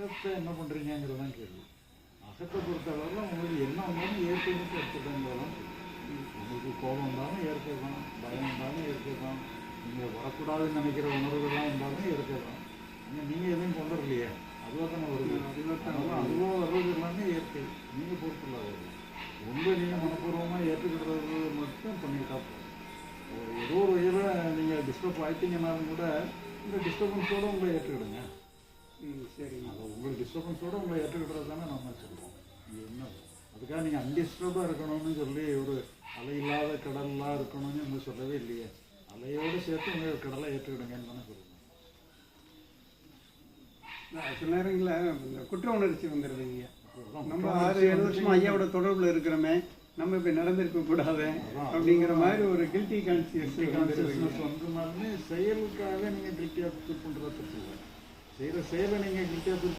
அகத்தை என்ன பண்ணுறீங்கிறதான் கேள்வி. அகத்தை பொறுத்தளவில் உங்களுக்கு என்ன வந்தாலும் ஏற்கனவே எடுத்துக்கங்கிறதான் உங்களுக்கு கோபம் வந்தாலும் ஏற்கலாம், பயம் வந்தாலும் ஏற்கலாம், நீங்கள் வரக்கூடாதுன்னு நினைக்கிற உணர்வுகள்லாம் வந்தாலும் ஏற்கலாம். ஆனால் நீங்கள் எதையும் கொண்டு வரலையே, அதுவாக தானே வருது. அதுவாக வர்றது எல்லாமே இயற்கை, நீங்கள் பொறுப்பில்லாத உங்களை நீங்கள் மனப்பூர்வமாக ஏற்றுக்கிடுறது மட்டும் பண்ணிக்கிட்டா போதும். ஏதோ ஒரு வகையில் நீங்கள் டிஸ்டர்ப் ஆகிட்டீங்கன்னாலும் கூட இந்த டிஸ்டர்பன்ஸோடு உங்களை ஏற்றுக்கிடுங்க. சரி, அதை உங்களுக்கு டிஸ்டர்பன்ஸோடு உங்களை ஏற்றுக்கிடுறது தானே நம்ம சொல்லுவோம். என்ன அதுக்காக நீங்கள் அன்டிஸ்டர்பாக இருக்கணும்னு சொல்லி ஒரு அலை இல்லாத கடலாக இருக்கணும்னு நம்ம சொல்லவே இல்லையே. அலையோடு சேர்த்து உங்கள் கடலை ஏற்றுக்கிடுங்கன்னு தானே சொல்லுவோம். சில நேரங்களில் இந்த குற்ற உணர்ச்சி வந்துடுதுங்க. நம்ம 6-7 வருஷமா ஐயாவோட தொடர்பில் இருக்கிறோமே, நம்ம இப்போ நடந்திருக்க கூடாது அப்படிங்கிற மாதிரி ஒரு கில்ட்டி கான்சியஸ்னஸ் வந்துனாலுமே செயலுக்காக நீங்கள் கில்ட்டியாக ஃபீல் பண்ணுறது தப்பு இல்லை. செய்கிற செயலை நீங்கள் கில்ட்டியாக